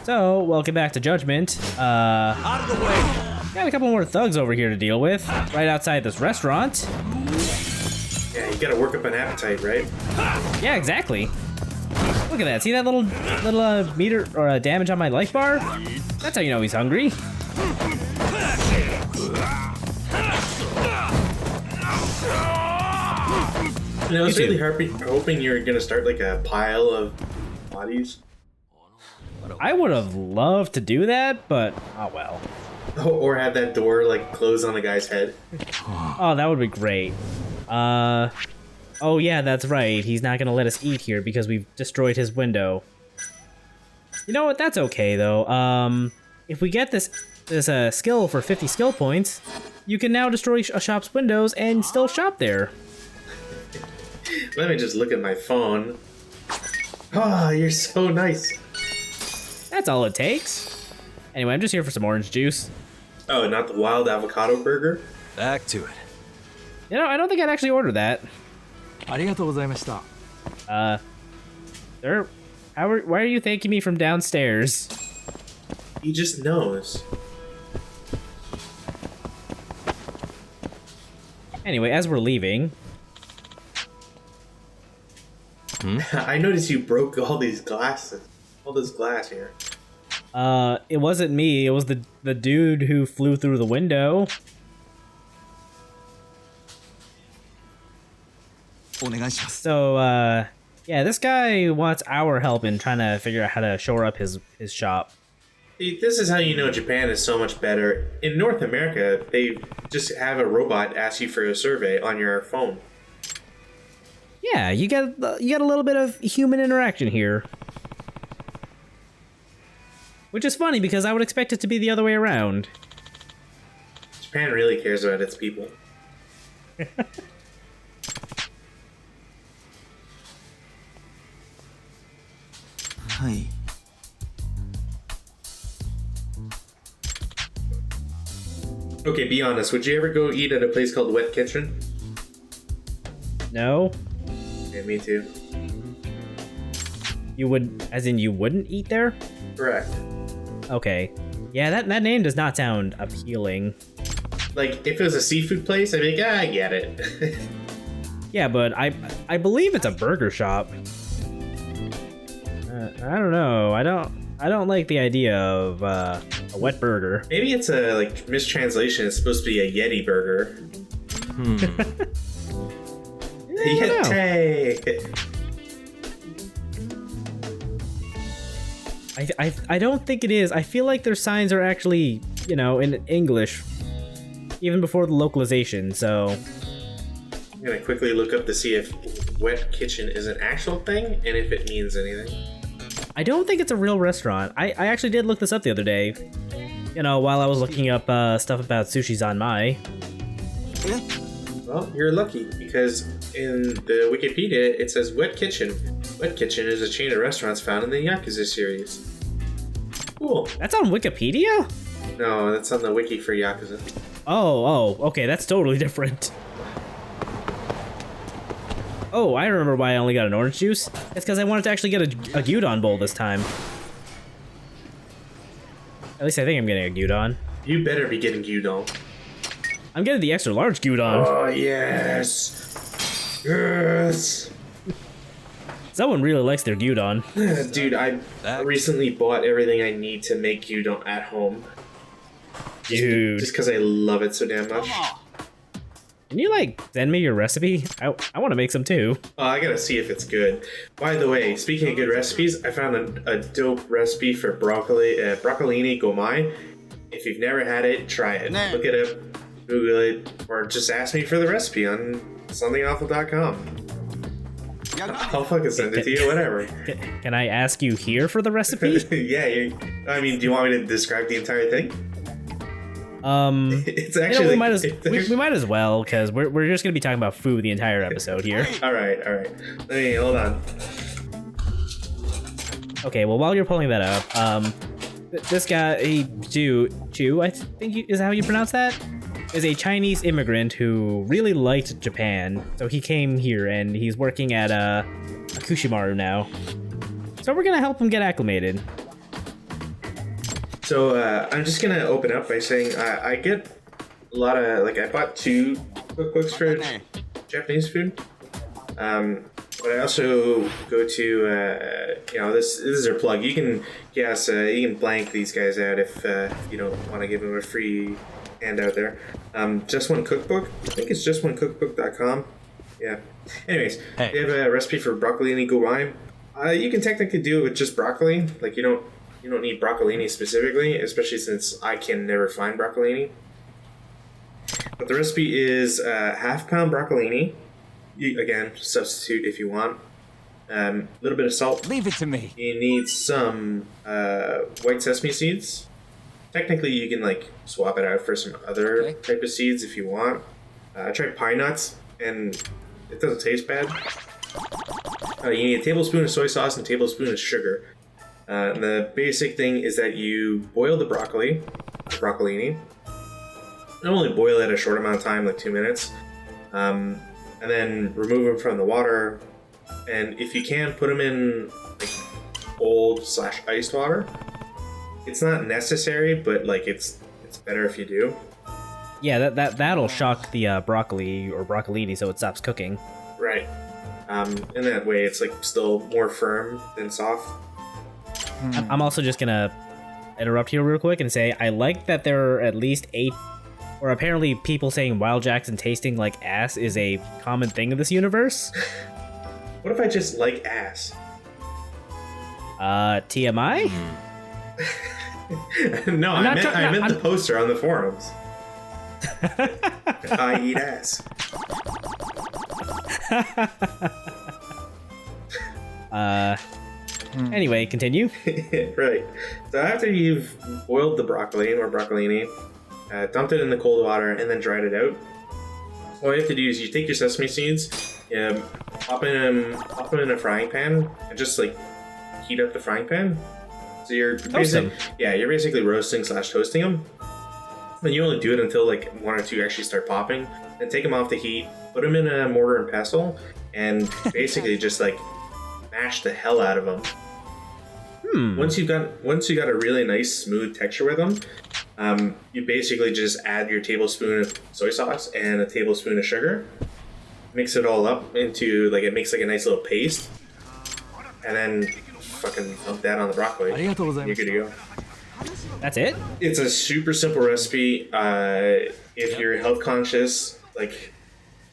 So, welcome back to Judgment. Out of the way! Got a couple more thugs over here to deal with, right outside this restaurant. Yeah, you gotta work up an appetite, right? Yeah, exactly. Look at that. See that little meter or damage on my life bar? That's how you know he's hungry. You know, I was really hoping you were gonna start like a pile of bodies. I would have loved to do that, but oh well. Or have that door like close on the guy's head. Oh, that would be great. Oh yeah, that's right. He's not gonna let us eat here because we've destroyed his window. You know what? That's okay though. If we get this skill for 50 skill points, you can now destroy a shop's windows and still shop there. Let me just look at my phone. Ah, you're so nice. That's all it takes. Anyway, I'm just here for some orange juice. Oh, not the wild avocado burger? Back to it. You know, I don't think I'd actually order that. Arigatou gozaimashita. Sir, why are you thanking me from downstairs? He just knows. Anyway, as we're leaving... I noticed you broke all these glasses. All this glass here. It wasn't me. It was the dude who flew through the window. So, yeah, this guy wants our help in trying to figure out how to shore up his shop. See, this is how you know Japan is so much better. In North America, they just have a robot ask you for a survey on your phone. Yeah, you got a little bit of human interaction here. Which is funny because I would expect it to be the other way around. Japan really cares about its people. Hi. Okay, be honest. Would you ever go eat at a place called Wet Kitchen? No? Yeah, me too. You would, as in you wouldn't eat there? Correct. Okay. Yeah, that name does not sound appealing. Like, if it was a seafood place, I'd be like, I get it. Yeah, but I believe it's a burger shop. I don't know. I don't like the idea of a wet burger. Maybe it's a like mistranslation. It's supposed to be a Yeti burger. Yeti. I don't think it is. I feel like their signs are actually, you know, in English, even before the localization. So I'm gonna quickly look up to see if Wet Kitchen is an actual thing and if it means anything. I don't think it's a real restaurant. I actually did look this up the other day. You know, while I was looking up stuff about Sushi Zanmai. Well, you're lucky because in the Wikipedia it says Wet Kitchen. Wet Kitchen is a chain of restaurants found in the Yakuza series. Cool. That's on Wikipedia? No, that's on the wiki for Yakuza. Oh, okay, that's totally different. Oh, I remember why I only got an orange juice. It's because I wanted to actually get a gyudon bowl this time. At least I think I'm getting a gyudon. You better be getting gyudon. I'm getting the extra large gyudon. Oh, yes. Yes. Someone really likes their gyudon. Dude, I recently bought everything I need to make gyudon at home. Dude. Just because I love it so damn much. Can you, like, send me your recipe? I want to make some, too. Oh, I gotta see if it's good. By the way, speaking of good recipes, I found a dope recipe for broccolini gomai. If you've never had it, try it. Look it up, Google it, or just ask me for the recipe on somethingawful.com. I'll fucking send it to you, whatever. Can I ask you here for the recipe? Yeah, I mean, do you want me to describe the entire thing? It's actually... You know, we might as well, because we're just going to be talking about food the entire episode here. Alright. Let me, hold on. Okay, well, while you're pulling that up, this guy, Chu, I think is how you pronounce that? Is a Chinese immigrant who really liked Japan, so he came here and he's working at a Kushimaru now. So we're gonna help him get acclimated. So I'm just gonna open up by saying I get a lot of I bought 2 cookbooks for Japanese food. But I also go to this is their plug. You can you can blank these guys out if you don't want to give them a free handout there. Just One Cookbook. I think it's justonecookbook.com. Yeah. Anyways, they have a recipe for broccolini gomai. You can technically do it with just broccoli. Like you don't need broccolini specifically, especially since I can never find broccolini. But the recipe is half pound broccolini. Again, substitute if you want. A little bit of salt. Leave it to me. You need some white sesame seeds. Technically, you can swap it out for some other type of seeds if you want. I tried pine nuts, and it doesn't taste bad. You need a tablespoon of soy sauce and a tablespoon of sugar. And the basic thing is that you boil the broccolini. Only boil it a short amount of time, like 2 minutes. And then remove them from the water. And if you can, put them in cold/iced water. It's not necessary, but it's better if you do. Yeah, that'll shock the broccoli or broccolini, so it stops cooking. Right. In that way, it's still more firm than soft. I'm also just gonna interrupt here real quick and say I like that there are at least 8, or apparently people saying Wild Jackson tasting like ass is a common thing in this universe. What if I just like ass? TMI? No, I meant the poster on the forums. I eat ass. Anyway, continue. Right. So after you've boiled the broccoli or broccolini, dumped it in the cold water, and then dried it out, all you have to do is you take your sesame seeds, pop them in a frying pan, and just heat up the frying pan. So you're basically roasting/toasting them. And you only do it until 1 or 2 actually start popping. Then take them off the heat, put them in a mortar and pestle, and basically just mash the hell out of them. Once you got a really nice smooth texture with them, you basically just add your tablespoon of soy sauce and a tablespoon of sugar. Mix it all up into it makes a nice little paste, and then fucking dump that on the broccoli. You're good to go. That's it? It's a super simple recipe. If you're health conscious,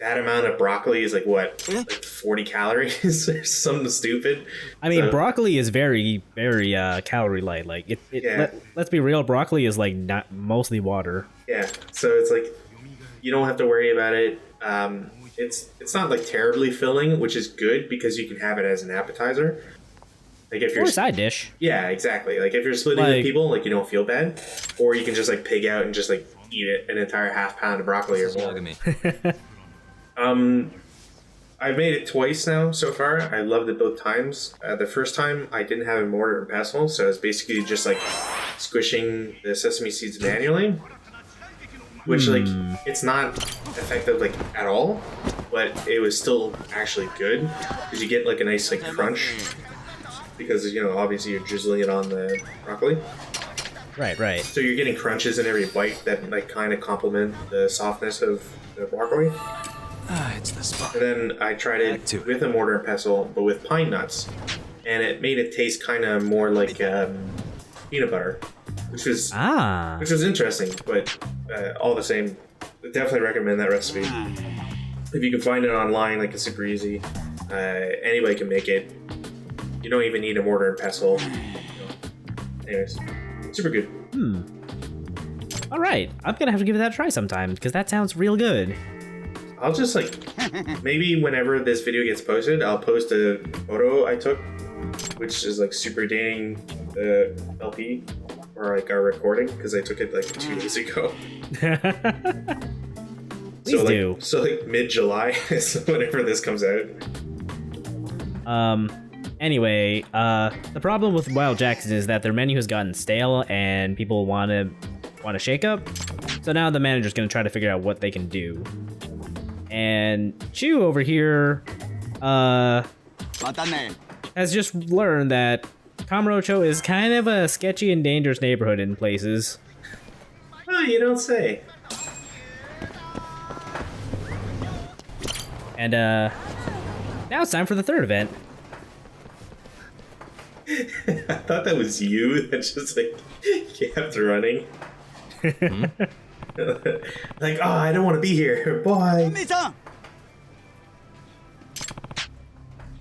that amount of broccoli is 40 calories or something stupid. I mean, broccoli is very, very calorie light. Let's be real, broccoli is not mostly water. Yeah, so it's you don't have to worry about it. It's not terribly filling, which is good because you can have it as an appetizer. If you're or a side dish. Yeah, exactly. If you're splitting with people, you don't feel bad, or you can just pig out and just eat it, an entire half pound of broccoli or more. I've made it twice now so far. I loved it both times. The first time I didn't have a mortar and pestle, so it's basically just squishing the sesame seeds manually, which it's not effective at all, but it was still actually good because you get a nice crunch. Because obviously you're drizzling it on the broccoli. Right. So you're getting crunches in every bite that kind of complement the softness of the broccoli. It's the spot. And then I tried it with a mortar and pestle, but with pine nuts, and it made it taste kind of more like peanut butter, which was interesting. But all the same, I definitely recommend that recipe. If you can find it online, it's super easy. Anybody can make it. You don't even need a mortar and pestle. Anyways, super good. All right, I'm gonna have to give that a try sometime because that sounds real good. I'll just maybe whenever this video gets posted, I'll post a photo I took, which is super dating the LP or our recording because I took it 2 days ago. Please do. So mid-July is whenever this comes out. Anyway, the problem with Wild Jackson is that their menu has gotten stale and people want a shake up. So now the manager's gonna try to figure out what they can do. And Chu over here, has just learned that Kamurocho is kind of a sketchy and dangerous neighborhood in places. Oh, you don't say. And now it's time for the third event. I thought that was you that just like kept running. Like, oh, I don't want to be here. Bye.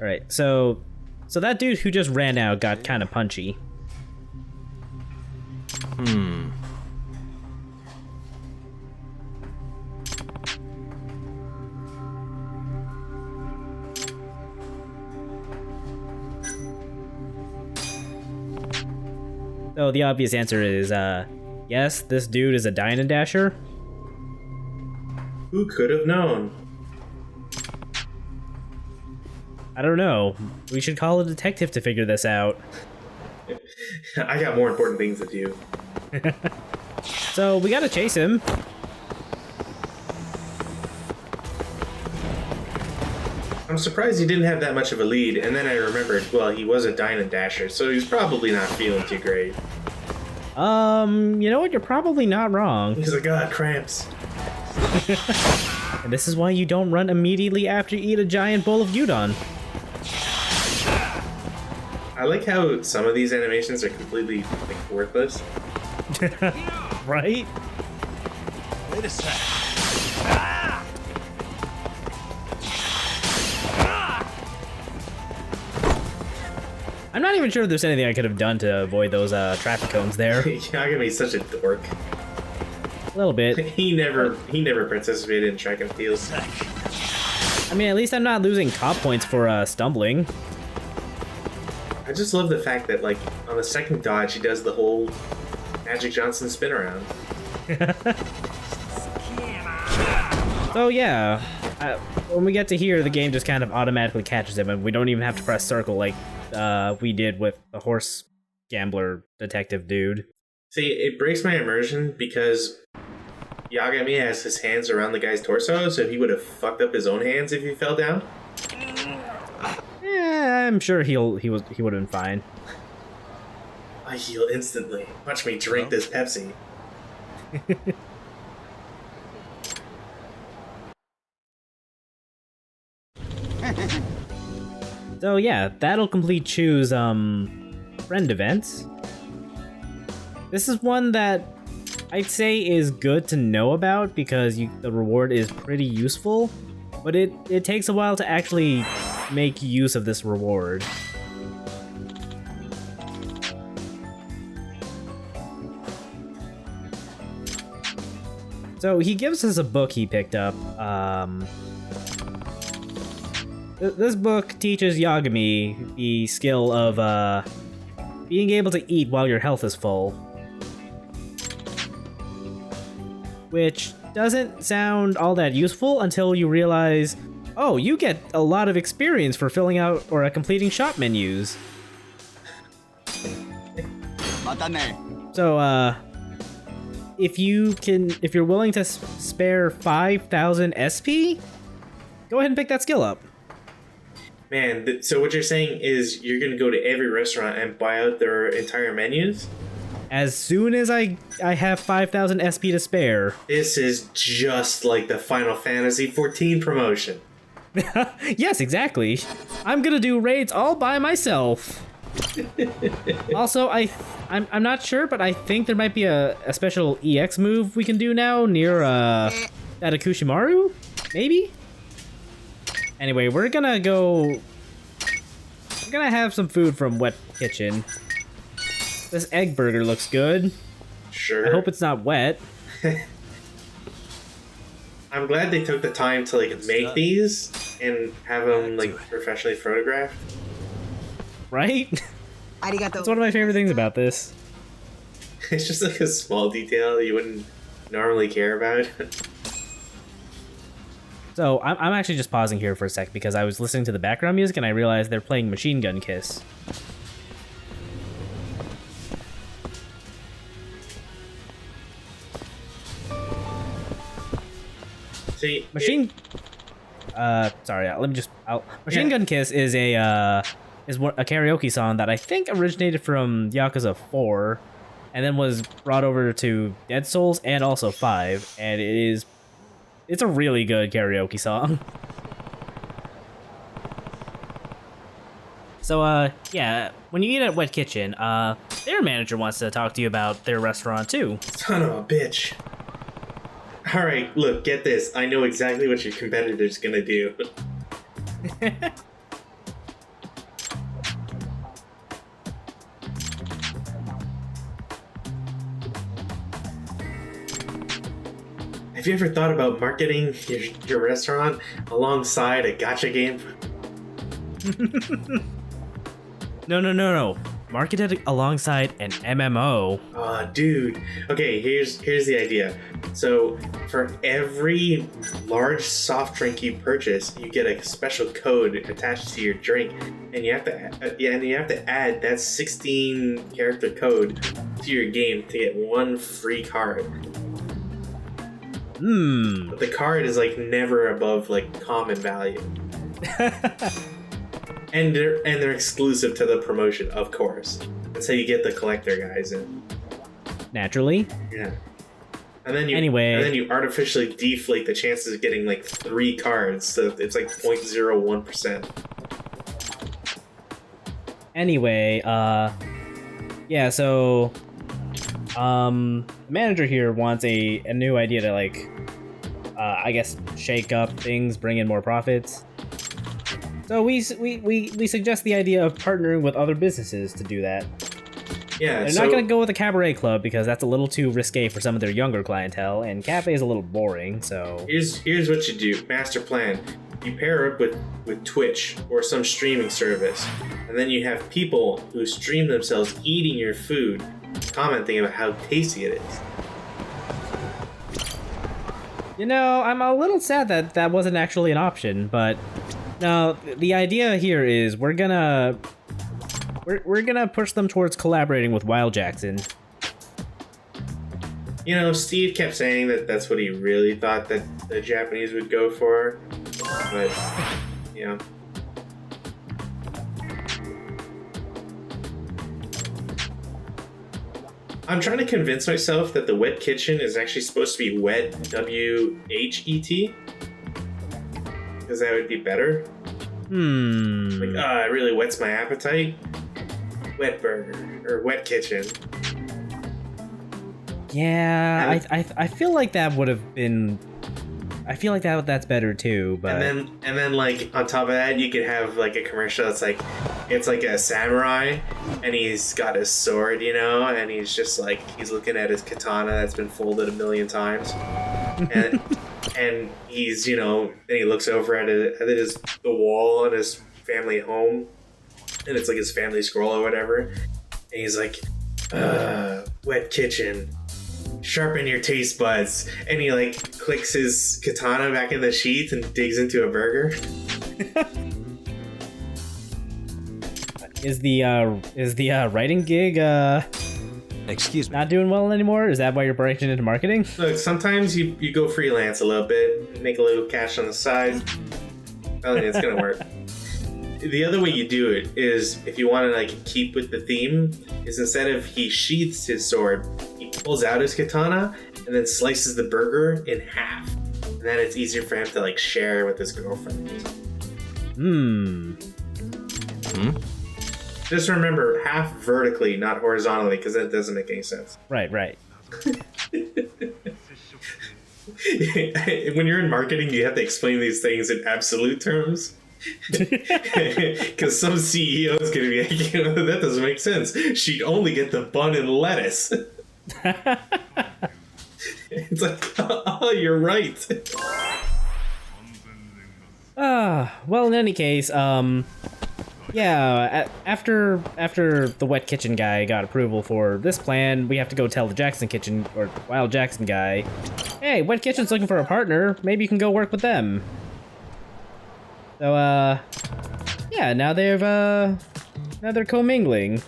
All right, so that dude who just ran out got kind of punchy. So the obvious answer is, yes, this dude is a Dine and Dasher. Who could have known? I don't know. We should call a detective to figure this out. I got more important things to do. So we gotta chase him. I'm surprised he didn't have that much of a lead, and then I remembered, well, he was a Dine and Dasher, so he's probably not feeling too great. You know what? You're probably not wrong. He's like, God, cramps. And this is why you don't run immediately after you eat a giant bowl of gyudon. I like how some of these animations are completely like worthless. Right? Wait a sec. I'm not even sure if there's anything I could have done to avoid those traffic cones there. Yagami's such a dork. A little bit. He never participated in track and field. I mean, at least I'm not losing comp points for stumbling. I just love the fact that, like, on the second dodge, he does the whole Magic Johnson spin around. So yeah, when we get to here, the game just kind of automatically catches him, and we don't even have to press circle like we did with the horse gambler detective dude. See, it breaks my immersion because Yagami has his hands around the guy's torso, so he would have fucked up his own hands if he fell down. Yeah, I'm sure he would have been fine. I heal instantly. Watch me drink this Pepsi. So yeah, that'll complete Chu's friend events. This is one that I'd say is good to know about because the reward is pretty useful, but it takes a while to actually make use of this reward. So he gives us a book he picked up. This book teaches Yagami the skill of being able to eat while your health is full. Which doesn't sound all that useful until you realize, oh, you get a lot of experience for filling out or completing shop menus. So, if you're willing to spare 5,000 SP, go ahead and pick that skill up. Man, so what you're saying is you're gonna go to every restaurant and buy out their entire menus? As soon as I have 5,000 SP to spare. This is just like the Final Fantasy XIV promotion. Yes, exactly. I'm gonna do raids all by myself. Also, I'm not sure, but I think there might be a special EX move we can do now near that Akushimaru? Maybe? Anyway, we're gonna have some food from Wet Kitchen. This egg burger looks good. Sure. I hope it's not wet. I'm glad they took the time to like make these and have them like professionally photographed. Right? That's one of my favorite things about this. It's just like a small detail you wouldn't normally care about. So I'm actually just pausing here for a sec because I was listening to the background music and I realized they're playing Machine Gun Kiss. See, Machine Gun Kiss is a is a karaoke song that I think originated from Yakuza 4 and then was brought over to Dead Souls and also 5, and it's a really good karaoke song. So, yeah, when you eat at Wet Kitchen, their manager wants to talk to you about their restaurant, too. Son of a bitch. Alright, look, get this. I know exactly what your competitor's gonna do. Have you ever thought about marketing your restaurant alongside a gacha game? No. Market it alongside an MMO. Aw, dude. Okay, here's the idea. So, for every large soft drink you purchase, you get a special code attached to your drink, and you have to add that 16-character code to your game to get one free card. But the card is like never above like common value. And they're exclusive to the promotion, of course. That's how you get the collector guys in. Naturally. Yeah. And then you artificially deflate the chances of getting like 3 cards, so it's like 0.01%. Anyway, yeah, so the manager here wants a new idea to like I guess shake up things, bring in more profits. So we suggest the idea of partnering with other businesses to do that. Yeah, They're not going to go with a cabaret club because that's a little too risque for some of their younger clientele, and cafe is a little boring, so... Here's what you do. Master plan. You pair up with Twitch or some streaming service, and then you have people who stream themselves eating your food, commenting about how tasty it is. You know, I'm a little sad that that wasn't actually an option, but... No, the idea here is we're gonna push them towards collaborating with Wild Jackson. You know, Steve kept saying that that's what he really thought that the Japanese would go for, but you know. I'm trying to convince myself that the Wet Kitchen is actually supposed to be wet, W-H-E-T. Because that would be better. Like, it really whets my appetite. Wet burger or Wet Kitchen. Yeah, I feel like that would have been. I feel like that's better too. But and then like on top of that, you could have like a commercial that's like, it's like a samurai, and he's got his sword, you know, and he's just like he's looking at his katana that's been folded 1,000,000 times, and. And he's, you know, then he looks over at the wall in his family home, and it's like his family scroll or whatever. And he's like, Wet Kitchen, sharpen your taste buds. And he like clicks his katana back in the sheath and digs into a burger. Is the writing gig Excuse me. not doing well anymore? Is that why you're breaking into marketing? Look, sometimes you go freelance a little bit, make a little cash on the side. Telling you, it's gonna work. The other way you do it is, if you want to like keep with the theme, is instead of he sheaths his sword, he pulls out his katana and then slices the burger in half. And then it's easier for him to like share with his girlfriend. Just remember, half vertically, not horizontally, because that doesn't make any sense. Right. When you're in marketing, you have to explain these things in absolute terms. Because some CEO is going to be like, you know, that doesn't make sense. She'd only get the bun and lettuce. It's like, oh, you're right. Well, in any case, yeah, after the Wet Kitchen guy got approval for this plan, we have to go tell the Jackson Kitchen, or Wild Jackson guy, hey, Wet Kitchen's looking for a partner, maybe you can go work with them. So, yeah, now they're commingling.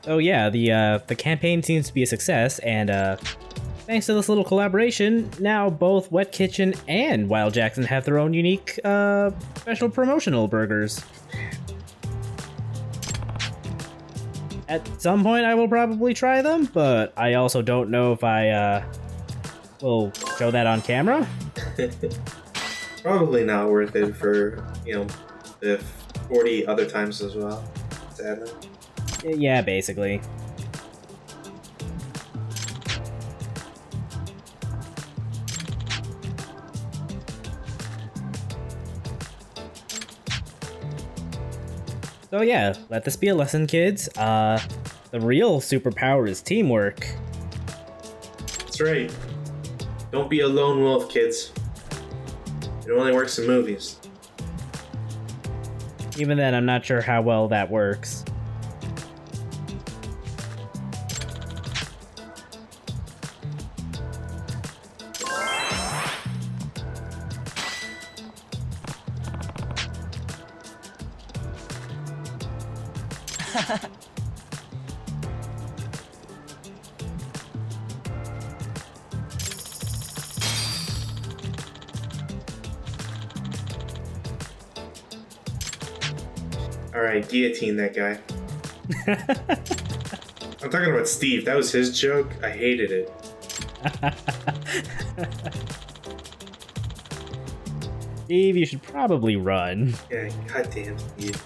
Oh yeah, the campaign seems to be a success, and thanks to this little collaboration, now both Wet Kitchen and Wild Jackson have their own unique special promotional burgers. At some point, I will probably try them, but I also don't know if I will show that on camera. Probably not worth it for, the 40 other times as well, sadly. Yeah, basically. So yeah, let this be a lesson, kids. The real superpower is teamwork. That's right. Don't be a lone wolf, kids. It only works in movies. Even then, I'm not sure how well that works. Alright, guillotine that guy. I'm talking about Steve. That was his joke. I hated it. Steve, you should probably run. Yeah, goddamn Steve.